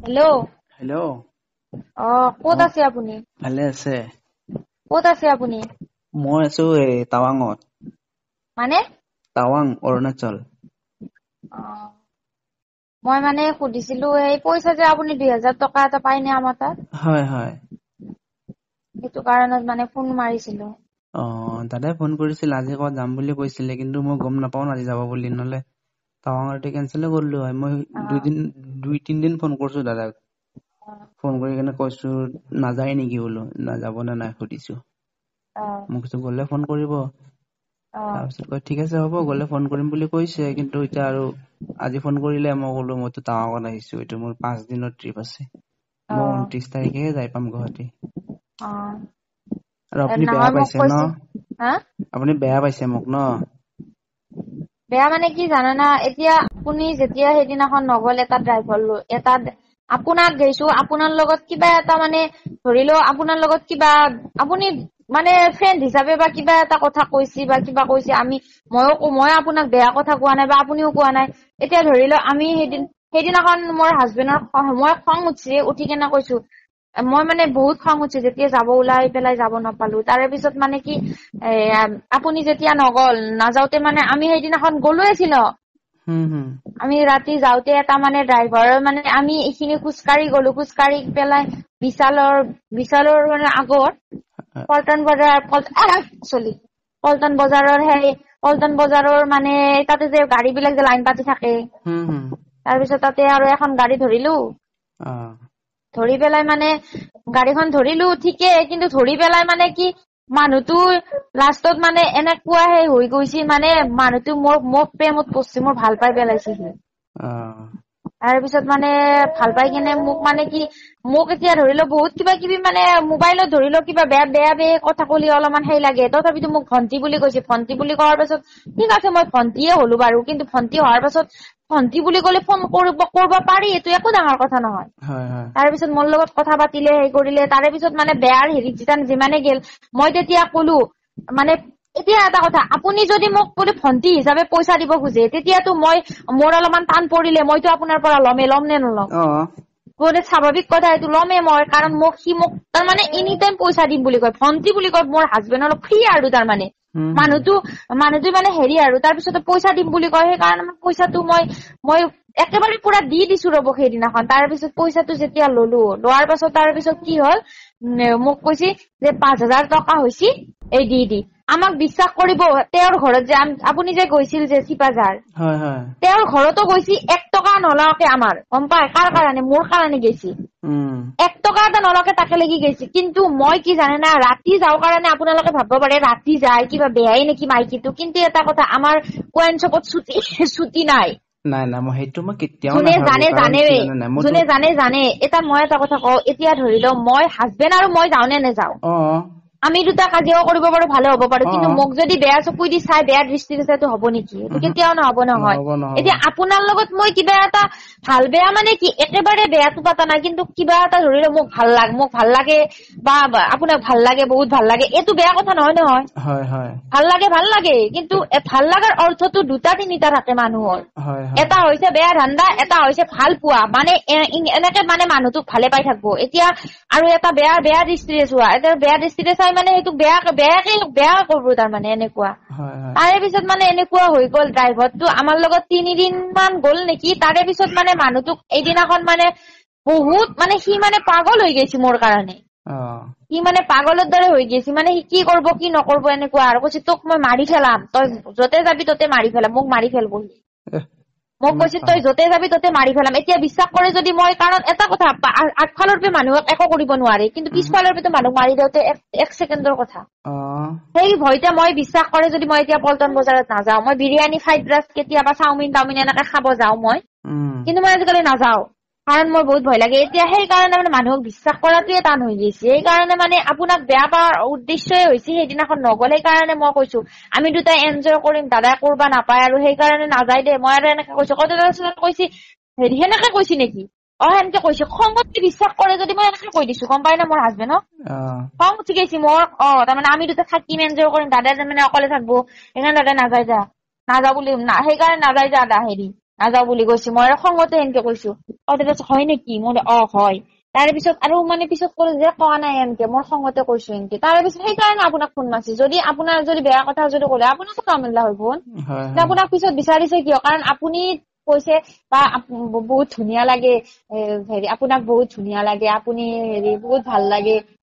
Hello' hello' ক'ত আছে আপুনি? ভালে আছে? ক'ত আছে আপুনি? মই আছো টাৱাঙত। মানে? টাৱাং, অৰুণাচল। মই মানে সুধিছিলো এই পইচা যে আপুনি 2000 টকা এটা পাইনে আমাৰ তাত? হয় হয়। সেইটো কাৰণত মানে ফোন মাৰিছিলো। দাদাই ফোন কৰিছিল আজি ক'ত যাম বুলি কৈছিলে, কিন্তু মই গম নাপাও আজি যাব বুলি, নহলে টাৱাঙৰটো কেনচেলে কৰিলো হয়। মই দুই তিনদিন ফোন কৰিছো দাদাক। ফোন কৰি কেনে কৈছো নাযায় নেকি বোলো, নাযাব নে নাই সুধিছো। মোক কৈছো গলে ফোন কৰিব। তাৰপিছত কয় ঠিক আছে হ'ব, গলে ফোন কৰিম বুলি কৈছে। কিন্তু এতিয়া আৰু আজি ফোন কৰিলে মই ক'লো মইতো টাৱাঙত আহিছো, এইটো মোৰ 5 দিনৰ ট্ৰিপ আছে। মই 29 তাৰিখেহে যাই পাম গুৱাহাটী। আৰু আপুনি বেয়া নহয় মোক পাইছে ন? কৈছে। হা? আপুনি বেয়া পাইছে মোক ন? বেয়া মানে কি জানানা, এতিয়া আপুনি যেতিয়া সেইদিনাখন নগল এটা ড্ৰাইভাৰ লৈ, আপোনাক গৈছো, আপোনাৰ লগত কিবা এটা মানে ধৰি লও আপোনাৰ লগত কিবা আপুনি মানে ফ্ৰেণ্ড হিচাপে বা কিবা এটা কথা কৈছি বা কিবা কৈছে, মই আপোনাক বেয়া কথা কোৱা নাই বা আপুনিও কোৱা নাই। এতিয়া ধৰি লও আমি সেইদিনাখন মোৰ হাজবেণ্ডৰ মই খং উঠি কেনে কৈছো, মই মানে বহুত খং উঠিছে যেতিয়া যাব ওলাই পেলাই যাব নাপালো। তাৰে পিছত মানে কি আপুনি যেতিয়া নগল, নাযাওতে মানে আমি সেইদিনাখন গলোৱেছিল। আমি ৰাতি যাওঁতে এটা মানে ড্ৰাইভাৰৰ মানে আমি এইখিনি খোজকাঢ়ি গলো, খোজকাঢ়ি পেলাই বিশালৰ মানে আগত পল্টন বজাৰৰ মানে তাতে যে গাড়ী বিলাক যে লাইন পাতি থাকে। তাৰপিছত তাতে আৰু এখন গাড়ী ধৰিলো। ধৰি পেলাই মানে গাড়ীখন ধৰিলো ঠিকেই, কিন্তু ধৰি পেলাই মানে কি মানুহটো লাষ্টত মানে এনেকুৱাহে হৈ গৈছে, মানে মানুহটো মোক প্ৰেমত পৰছি, মোৰ ভাল পাই পেলাইছে সি। তাৰ পিছত মানে ভাল পাই কিনে মোক এতিয়া ধৰি লও বহুত কিবা কিবি মানে মোবাইলত ধৰি লও কিবা বেয়া কথা কলি অলপমান সেই লাগে। তথাপিতো মোক ভন্টি বুলি কৈছে। ভন্টি বুলি কোৱাৰ পাছত ঠিক আছে মই ভন্টিয়ে হলো বাৰু, কিন্তু ভন্টি হোৱাৰ পাছত ভন্টি বুলি কলে ফোন কৰিব পাৰি, এইটো একো ডাঙৰ কথা নহয়। তাৰ পিছত মোৰ লগত কথা পাতিলে, সেই কৰিলে। তাৰে পিছত মানে বেয়াৰ হেৰিত যিমানে গেল, মই তেতিয়া কলো মানে এতিয়া এটা কথা, আপুনি যদি মোক বুলি ভন্টি হিচাপে পইচা দিব খোজে, তেতিয়াতো মোৰ অলপমান টান পৰিলে মইতো আপোনাৰ পৰা ল'ম নে নল'ম? বহুত স্বাভাৱিক কথা, এইটো ল'মেই মই, কাৰণ সি মোক তাৰমানে এনি টাইম পইচা দিম বুলি কয়। ভন্টি বুলি কয়, মোৰ হাজবেণ্ড অলপ ফ্ৰী আৰু তাৰমানে মানুহটো মানে হেৰি আৰু। তাৰ পিছত পইচা দিম বুলি কয়, সেইকাৰণে পইচাটো মই একেবাৰে পুৰা দি দিছো ৰ'ব সেইদিনাখন। তাৰ পিছত পইচাটো যেতিয়া লোৱাৰ পাছত তাৰ পিছত কি হ'ল, মোক কৈছি যে 5000 টকা হৈছি, এই দি আমাক বিশ্বাস কৰিব। তেওঁৰ ঘৰত যে আপুনি যে গৈছিল যে চিপাঝাৰ, তেওঁৰ ঘৰতো গৈছি 1 টকা নলৱাকে আমাৰ, গম পাই? কাৰ কাৰণে? মোৰ কাৰণে গৈছি। 1 টকা এটা নলৱাকে তাকে লাগি গৈছি। কিন্তু মই কি জানে না, ৰাতি যাওঁ কাৰণে আপোনালোকে ভাবব পাৰে ৰাতি যায় কিবা বেয়াই নেকি মাইকীটো, কিন্তু এটা কথা, আমাৰ ৱাইন শ্বপত ছুটি নাই। নাই মই সেইটো মই কেতিয়াও যোনে নাভাবো, কাৰণ কি জানে নাই, যোনে জানে। মই এটা কথা কওঁ, এতিয়া ধৰি লও মই হাজবেণ্ড আৰু মই যাওঁ নে নেযাওঁ, আমি দুটা কাজিয়াও কৰিব পাৰো, ভালো হ'ব পাৰো, কিন্তু মোক যদি বেয়া চকুই দি চাই, বেয়া দৃষ্টিৰে চাই, হ'ব নেকি? এইটো কেতিয়াও নহব নহয়। এতিয়া আপোনাৰ লগত মই কিবা এটা ভাল বেয়া মানে কি, একেবাৰে বেয়াটো পাতা নাই, কিন্তু কিবা এটা ধৰি লও মোক ভাল লাগে বা আপোনাক ভাল লাগে, বহুত ভাল লাগে, এইটো বেয়া কথা নহয়। ভাল লাগে, কিন্তু ভাল লাগাৰ অৰ্থটো 2-3টা থাকে মানুহৰ। এটা হৈছে বেয়া ধান্দা, এটা হৈছে ভাল পোৱা, মানে এনেকে মানে মানুহটোক ভালে পাই থাকবো। এতিয়া আৰু এটা বেয়া দৃষ্টিৰে চোৱা, এটা বেয়া দৃষ্টিৰে চাই মানে সেইটোক বেয়া কৰবো তাৰমানে, এনেকুৱা। তাৰে পিছত মানে এনেকুৱা হৈ গ'ল, ড্ৰাইভাৰটো আমাৰ লগত 3 দিন মান গ'ল নেকি। তাৰে পিছত মানে মানুহটোক এইদিনাখন মানে বহুত মানে সি মানে পাগল হৈ গৈছে মোৰ কাৰণে। সি মানে পাগলৰ দৰে হৈ গৈছে, মানে সি কি কৰিব কি নকৰিব এনেকুৱা আৰু। কৈছে তোক মই মাৰি পেলাম, তই য'তে যাবি ততে মাৰি পেলাম। মোক মাৰি পেলাব। মোক কৈছে তই য'তে যাবি ততে মাৰি পেলাম। এতিয়া বিশ্বাস কৰে যদি মই, কাৰণ এটা কথা, আগফালৰ পৰা মানুহক একো কৰিব নোৱাৰি, কিন্তু পিছফালৰ পৰা মানুহক মাৰি দিওঁতে 1 ছেকেণ্ডৰ কথা। সেই ভয়তে মই বিশ্বাস কৰে যদি মই এতিয়া পল্টন বজাৰত নাযাওঁ, মই বিৰিয়ানী, ফ্ৰাইড ৰাইচ, কেতিয়াবা চাওমিন এনেকে খাব যাওঁ মই, কিন্তু মই আজিকালি নাযাওঁ, কাৰণ মোৰ বহুত ভয় লাগে। এতিয়া সেইকাৰণে মানে মানুহক বিশ্বাস কৰাটোৱে টান হৈ গৈছে। সেইকাৰণে মানে আপোনাক বেয়া পোৱাৰ উদ্দেশ্যই হৈছে সেইদিনাখন নগল। সেইকাৰণে মই কৈছো আমি দুটাই এনজয় কৰিম, দাদাই কৰবা নাপায় আৰু সেইকাৰণে নাযায় দে। মই আৰু এনেকে কৈছো, কৈছি হেৰি সেনেকে কৈছি নেকি? সেনেকে কৈছো। খঙত বিশ্বাস কৰে যদি মই এনেকে কৈ দিছো, গম পাই না মোৰ হাজবেণ্ডক। খং উঠি গৈছি মোৰ। তাৰমানে আমি দুটা থাকিম, এনজয় কৰিম, দাদাই তাৰমানে অকলে থাকবো, সেইকাৰণে দাদাই নাযাওঁ বুলি, সেইকাৰণে নাযায় হেৰি নাযাওঁ বুলি কৈছো মই খঙতে এনেকে কৈছো তাৰপিছত হয় নেকি মই হয় তাৰে পিছত আৰু মানে পিছত কলো যে কোৱা নাই এনেকে মই খঙতে কৈছো এনেকে তাৰে পিছত সেইকাৰণে আপোনাক ফোন মাৰছি যদি আপোনাৰ যদি বেয়া কথা যদি ক'লে আপোনাকো কামলা হৈ ফোন আপোনাক পিছত বিচাৰিছে কিয় কাৰণ আপুনি কৈছে বা বহুত ধুনীয়া লাগে হেৰি আপোনাক বহুত ধুনীয়া লাগে আপুনি হেৰি বহুত ভাল লাগে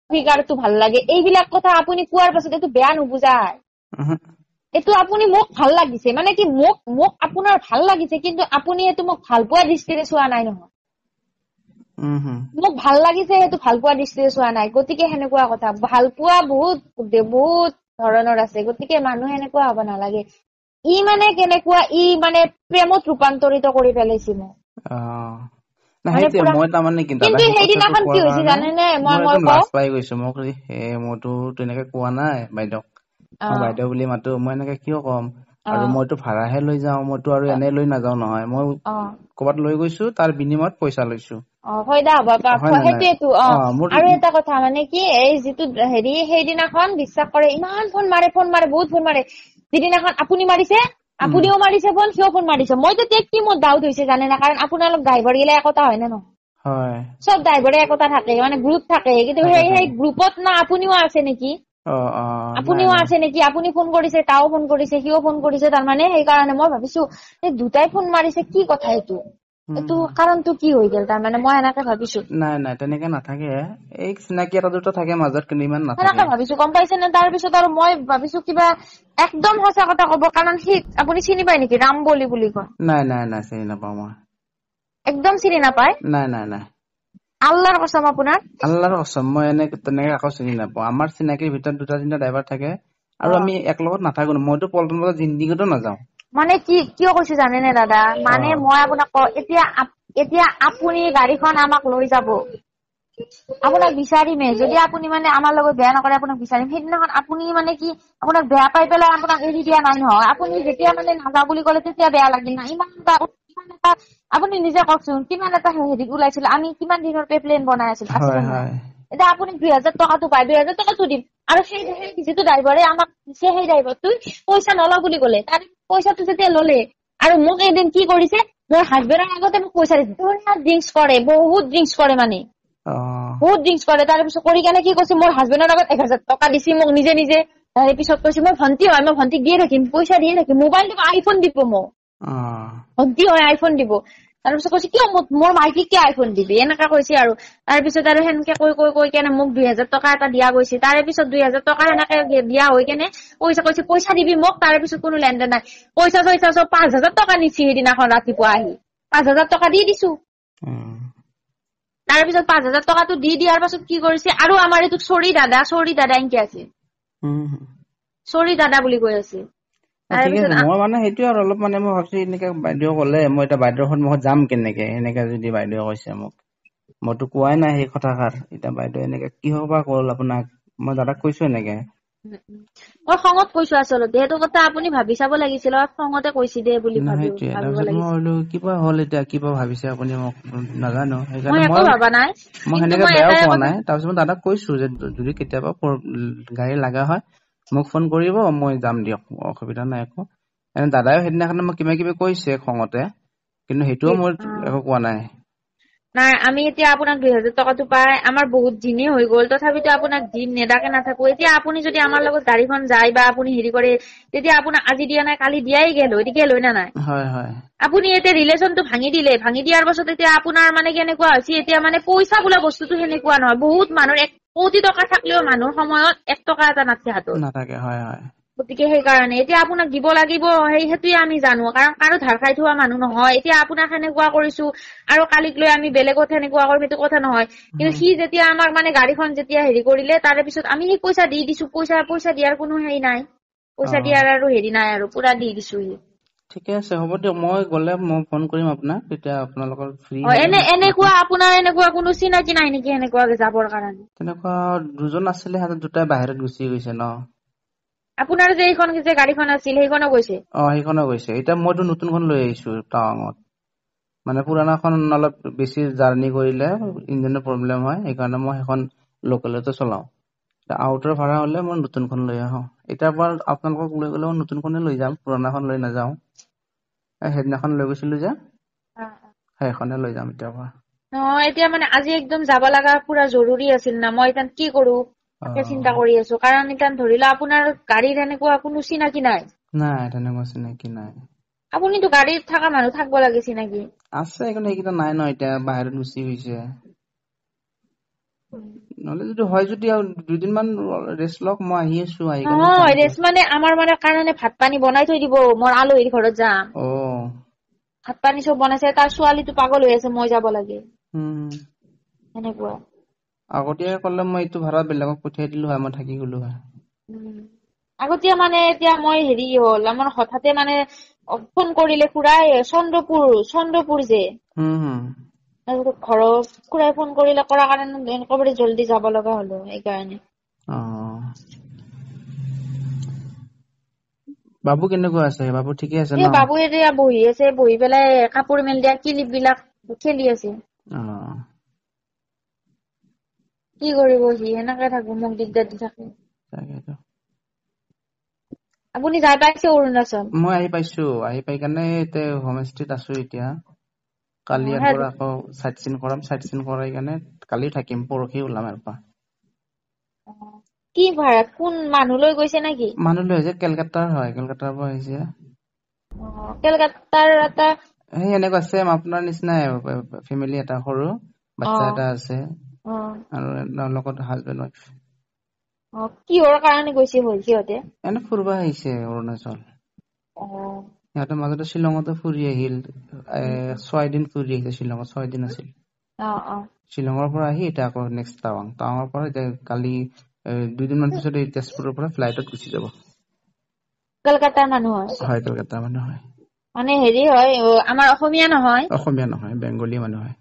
ফিগাৰটো ভাল লাগে এইবিলাক কথা আপুনি কোৱাৰ পাছত এইটো বেয়া নুবুজায় এইটো আপুনি মোক ভাল লাগিছে মানে কি মোক আপোনাৰ ভাল লাগিছে কিন্তু আপুনি এইটো মোক ভাল পোৱা দৃষ্টিৰে চোৱা নাই নহয় মোক ভাল লাগিছে সেইটো ভাল পোৱা দৃষ্টিৰে চোৱা নাই গতিকে সেনেকুৱা কথা ভাল পোৱা বহুত ধৰণৰ আছে গতিকে মানুহ এনেকুৱা হ'ব নালাগে ই মানে কেনেকুৱা ই মানে প্ৰেমত ৰূপান্তৰিত কৰি পেলাইছে মোক মই তাৰমানে কিন্তু সেইদিনাখন কি হৈছে জানেনে মই লাজ পাই গৈছো মোক মইতো তেনেকে কোৱা নাই বাইদেউক বাইদেউ বুলি মাতো মই এনেকে কিয় কম আৰু মইতো ভাড়াহে লৈ যাওঁ মইতো আৰু এনে লৈ নাযাওঁ নহয় মই ক'বাত লৈ গৈছো তাৰ বিনিময়ত পইচা লৈছো হয় দা হ'ব সেইটোৱেতো আৰু এটা কথা মানে কি এই যিটো হেৰি সেইদিনাখন বিশ্বাস কৰে ইমান ফোন মাৰে বহুত ফোন মাৰে যিদিনাখন আপুনি মাৰিছে আপুনিও মাৰিছে ফোন সিও ফোন মাৰিছে মই তেতিয়া কি মোৰ ডাউট হৈছে জানে না কাৰণ আপোনালোক ড্ৰাইভাৰ গিলা একতা হয় নে নহয় চব ড্ৰাইভাৰে একতা থাকে মানে গ্ৰুপ থাকে কিন্তু সেই গ্ৰুপত না আপুনিও আছে নেকি আপুনিও আছে নেকি আপুনি ফোন কৰিছে তাও ফোন কৰিছে সিও ফোন কৰিছে তাৰমানে সেইকাৰণে মই ভাবিছো এই দুটাই ফোন মাৰিছে কি কথা এইটো কাৰণটো কি হৈ গ'ল তাৰমানে মই এনেকে ভাবিছো নাই তেনেকে নাথাকে এই চিনাকি এটা দুটা থাকে মাজত কিন্তু ইমান নাথাকে এনেকে ভাবিছো গম পাইছে নে তাৰপিছত আৰু মই ভাবিছো কিবা একদম সঁচা কথা কব কাৰণ সি আপুনি চিনি পায় নেকি ৰাম বুলি কয় নাই চিনি নাপাওঁ মই একদম চিনি নাপায় নাই আল্লাহৰ কসম আপোনাৰ আল্লাহৰ কসম মই তেনেকে আকৌ চিনি নাপাওঁ আমাৰ চিনাকিৰ ভিতৰত দুটা তিনিটা ড্ৰাইভাৰ থাকে আৰু আমি একলগত নাথাকো মইতো পল্টন বজাৰ জিন্দিগিতো নাযাওঁ মানে কিয় কৈছো জানেনে দাদা মানে মই আপোনাক এতিয়া আপুনি গাড়ীখন আমাক লৈ যাব আপোনাক বিচাৰিমে যদি আপুনি মানে আমাৰ লগত বেয়া নকৰে আপোনাক বিচাৰিম সেইদিনাখন আপুনি মানে কি আপোনাক বেয়া পাই পেলাই আপোনাক এৰি দিয়া নাই নহয় আপুনি যেতিয়া মানে নাযাওঁ বুলি ক'লে তেতিয়া বেয়া লাগিল না ইমান এটা আপুনি নিজে কওকচোন কিমান এটা হেৰি ওলাইছিল আমি কিমান দিনৰ প্লেন বনাই আছিলো এতিয়া আপুনি 2000 টকাটো পায় 2000 টকাটো দিম আৰু সেই যিটো ড্ৰাইভাৰে আমাক দিছে সেই ড্ৰাইভাৰটো পইচা নলওঁ বুলি ক'লে তাৰ পইচাটো যেতিয়া ললে আৰু মোক এদিন কি কৰিছে মোৰ হাজবেণ্ডৰ আগতে মোক পইচা দিছে ড্ৰিংকছ কৰে বহুত ড্ৰিংকছ কৰে মানে বহুত ড্ৰিংকছ কৰে তাৰপিছত কৰি কেনে কি কৈছে মোৰ হাজবেণ্ডৰ আগত 1000 টকা দিছে মোক নিজে তাৰে পিছত কৈছে মই ভণ্টি হয় মই ভণ্টিক দিয়ে থাকিম পইচা দিয়ে থাকিম মোবাইল দিব আইফোন দিব মোক ভণ্টি হয় আইফোন দিব তাৰপিছত কৈছে কিয় মোৰ মাইকীক কিয় আইফোন দিবি এনেকা কৈছে আৰু তাৰপিছত আৰু সেনেকে কৈ কেনে মোক 2000 টকা এটা দিয়া গৈছে তাৰে পিছত 2000 টকা সেনেকে দিয়া হৈ কেনে কৈছে পইচা দিবি মোক তাৰে পিছত কোনো লেনদেন নাই পইচা চব 5000 টকা নিছি সেইদিনাখন ৰাতিপুৱা আহি 5000 টকা দি দিছো তাৰ পিছত 5000 টকাটো দি দিয়াৰ পাছত কি কৰিছে আৰু আমাৰ এইটো চৰি দাদা এনেকে আছে চৰি দাদা বুলি কৈ আছে মই মানে সেইটোৱে আৰু অলপ মানে মই ভাবছো এনেকে বাইদেউ ক'লে মই এতিয়া বাইদেউৰ সন্মুখত যাম কেনেকে এনেকে যদি বাইদেউ কৈছে মোক মইতো কোৱাই নাই সেই কথাষাৰ এতিয়া বাইদেউ এনেকে কিহৰ পৰা ক'ল আপোনাক মই দাদাক কৈছো এনেকে মই খঙত কৈছো আচলতে সেইটো কথা আপুনি ভাবি চাব লাগিছিল খঙতে কৈছি দে বুলি ভাবিব লাগিছিল কিবা হ'ল এতিয়া কিবা ভাবিছে আপুনি মোক নাজানো মই একো ভাবা নাই মই সেনেকে বেয়াও পোৱা নাই তাৰপিছত মই দাদাক কৈছো যে যদি কেতিয়াবা গাড়ী লগা হয় মোক ফোন কৰিব মই যাম দিয়ক অসুবিধা নাই একো এনে দাদাই সেইদিনাখন মোক কিবা কৈছে খঙতে কিন্তু সেইটোও মই একো কোৱা নাই আমি এতিয়া আপোনাক 2000 টকাটো পাই আমাৰ বহুত দিনেই হৈ গ'ল তথাপিতো আপোনাক দিন নেদাকে নাথাকো এতিয়া আপুনি যদি আমাৰ লগত গাড়ীখন যায় বা আপুনি হেৰি কৰে তেতিয়া আপোনাক আজি দিয়া নাই কালি দিয়াই গেল হৈ না নাই হয় আপুনি এতিয়া ৰিলেশ্যনটো ভাঙি দিয়াৰ পাছত এতিয়া আপোনাৰ মানে কেনেকুৱা হৈছে এতিয়া মানে পইচা বোলা বস্তুটো সেনেকুৱা নহয় বহুত মানুহৰ 1 কোটি টকা থাকলেও মানুহৰ সময়ত 1 টকা এটা নাথাকে হয় গতিকে সেইকাৰণে এতিয়া আপোনাক দিব লাগিব সেইটোৱে আমি জানো কাৰণ কাৰো ধাৰ খাই থোৱা মানুহ নহয় এতিয়া আপোনাক সেনেকুৱা কৰিছো আৰু কালিক লৈ আমি বেলেগত সেনেকুৱা কৰিম এইটো কথা নহয় কিন্তু সি যেতিয়া আমাক মানে গাড়ীখন যেতিয়া হেৰি কৰিলে তাৰে পিছত আমি সেই পইচা দি দিছো পইচা দিয়াৰ কোনো হেৰি নাই পইচা দিয়াৰ আৰু হেৰি নাই আৰু পুৰা দি দিছো ঠিকে আছে হ'ব দিয়ক মই গ'লে মই ফোন কৰিম আপোনাক তেতিয়া আপোনালোকৰ ফ্ৰী এনেকুৱা আপোনাৰ এনেকুৱা কোনো চিনাকি নাই নেকি এনেকুৱা যাবৰ কাৰণে তেনেকুৱা দুজন আছিলে হাতত দুটাই বাহিৰত গুচি গৈছে ন আপোনাৰ যে এইখন যে গাড়ীখন আছিল সেইখনো গৈছে সেইখনো গৈছে এতিয়া মইতো নতুনখন লৈ আহিছো টাৱাঙত মানে পুৰণাখন অলপ বেছি জাৰ্ণি কৰিলে ইঞ্জিনৰ প্ৰব্লেম হয় সেইকাৰণে মই সেইখন লোকেলতে চলাও আউটাৰ ভাড়া হলে মই নতুনখন লৈ আহো এতিয়াৰ পৰা আপোনালোকক লৈ গ'লে মই নতুনখনে লৈ যাম পুৰণাখন লৈ নাযাওঁ সেইদিনাখন লৈ গৈছিলো যে সেইখনে লৈ যাম এতিয়া পৰা। এতিয়া মানে আজি একদম যাব লগা পুৰা জৰুৰী আছিল না, মই এতিয়া কি কৰো তাকে চিন্তা কৰি আছো। কাৰণ এতিয়া ধৰি লোৱা আপোনাৰ গাড়ীৰ এনেকুৱা কোনো চিনাকি নাই। নাই তেনেকুৱা চিনাকি নাই। আপুনিতো গাড়ীত থকা মানুহ থাকিব লাগে চিনাকি। আছে কিন্তু সেইকেইটা নাই ন, এতিয়া বাহিৰত গুচি গৈছে। নহলে যদি হয় যদি আৰু 2 দিনমান ৰেষ্ট লওক, মই আহি আছো। ৰেষ্ট মানে আমাৰ মানে কাৰণে ভাত পানী বনাই থৈ দিব, মই আলহীৰ ঘৰত যাম। ভাত পানী চব বনাইছে, তাৰ ছোৱালীটো পাগল হৈ আছে মই যাব লাগে। এনেকুৱা আগতীয়াকে ক'লে মই এইটো ভাড়া বেলেগক পঠিয়াই দিলো হয়, মই থাকি গলো হয়। আগতীয়া মানে এতিয়া মই হেৰি হ'ল আমাৰ হঠাতে মানে ফোন কৰিলে খুৰাই চন্দ্ৰপুৰ যে ঘৰৰ খুৰাই ফোন কৰিলে কৰাৰ কাৰণে একেবাৰে জল্দি যাব লগা হলো সেইকাৰণে। বাবু কেনেকুৱা আছে? বাবু ঠিকে আছে ন? বাবু এতিয়া বহি আছে, বহি পেলাই কাপোৰ মেল দিয়া কিলিপ বিলাক খেলি আছে। কি কৰিব সি এনেকে থাকো, মোক দিগদাৰ দি থাকে। আপুনি যাই পাইছে অৰুণাচল? মই আহি পাইছো, আহি পাই কাৰণে হোম ষ্টেত আছো এতিয়া। কালি ইয়াৰ পৰা আকৌ চাইট চিন কৰাই কাৰণে কালি থাকিম, পৰহি ওলাম ইয়াৰ পৰা। কি ভাড়া কোন মানুহ লৈ গৈছে নেকি? মানুহ লৈ আহিছে, কেলকাতাৰ হয়, কেলকাতাৰ পৰা আহিছে। কেলকাতাৰ এটা সেই এনেকুৱা চেম আপোনাৰ নিচিনাই ফেমিলি এটা, সৰু বাচ্ছা এটা আছে আৰু লগত হাজবেণ্ড ৱাইফ। কিহৰ কাৰণে গৈছে সিহঁতে? এনে ফুৰিব আহিছে অৰুণাচল। সিহঁতৰ মাজতে শ্বিলঙতো ফুৰি আহিল, 6 দিন ফুৰি আহিছে শ্বিলঙত, 6 দিন আছিল। শ্বিলঙৰ পৰা আহি এতিয়া আকৌ নেক্সট টাৱাঙৰ পৰা এতিয়া কালি 2 দিনমান পিছত এই তেজপুৰৰ পৰা ফ্লাইটত গুচি যাব। কলকাতাৰ মানুহ হয়, কলকাতাৰ মানুহ হয়। মানে হেৰি হয়, আমাৰ অসমীয়া নহয়? অসমীয়া নহয়, বেংগলী মানুহ হয়।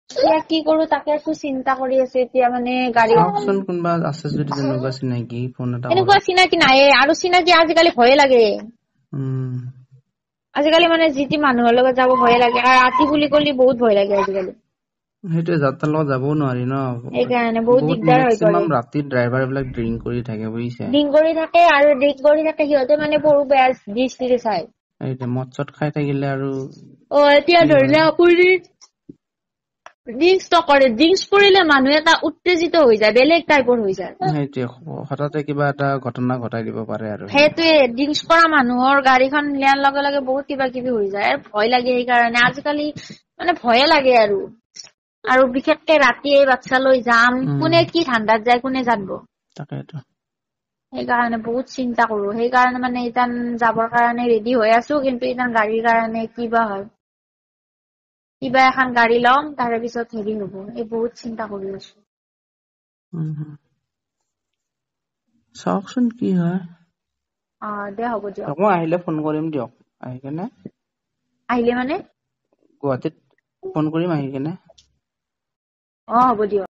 এতিয়া কি কৰো তাকে চিন্তা কৰি আছো। এতিয়া মানে গাড়ী চাওকচোন কোনোবা আছে যদি তেনেকুৱা চিনাকি, ফোন এটা এনেকুৱা কৰক। চিনাকি নাই, আৰু চিনাকি আজিকালি ভয়ে লাগে। আজিকালি মানে যি মানুহৰ লগত যাব ভয়ে লাগে, আৰু ৰাতি বুলি ক'লে বহুত ভয় লাগে আজিকালি। সেইটোৱে, যাত্ৰাৰ লগত যাবও নোৱাৰি ন। সেইকাৰণে বহুত দিগদাৰ হৈ পৰে। মেক্সিমাম ৰাতিৰ ড্ৰাইভাৰ বিলাক ড্ৰিংক কৰি থাকে বুজিছে। ড্ৰিংক কৰি থাকে, আৰু ড্ৰিংক কৰি থাকে সিহঁতে মানে বহু বেয়া দৃষ্টিৰে চাই। এইটো মদ চদ খাই থাকিলে আৰু এতিয়া কি হয়। ধৰিলে আপুনি ড্ৰিংকছ নকৰে, ড্ৰিংকছ কৰিলে মানুহ এটা উত্তেজিত হৈ যায়, বেলেগ টাইপৰ হৈ যায়। সেইটোৱে, হঠাতে কিবা এটা ঘটনা ঘটাই দিব পাৰে আৰু সেইটোৱে, ড্ৰিংকছ কৰা মানুহৰ গাড়ীখন নিয়াৰ লগে লগে বহুত কিবা কিবি হৈ যায়, আৰু ভয় লাগে। সেইকাৰণে আজিকালি মানে ভয়ে লাগে আৰু বিশেষকে ৰাতি এই বাচ্ছা লৈ যাম, কোনে কি ধান্দাত যায় কোনে জানিব। তাকেইতো। সেইকাৰণে বহুত চিন্তা কৰো, সেইকাৰণে মানে ইতান যাবৰ কাৰণে ৰেডি হৈ আছো, কিন্তু ইতান গাড়ীৰ কাৰণে কিবা হয়। কিবা এখন গাড়ী লম, তাৰে পিছত হেৰি হব, এই বহুত চিন্তা কৰি আছো। চাওকচোন কি হয়। দে হ'ব দিয়ক। মই আহিলে ফোন কৰিম দিয়ক, আহি কেনে। আহিলে মানে? গুৱাহাটীত ফোন কৰিম আহি কেনে। হ'ব দিয়ক।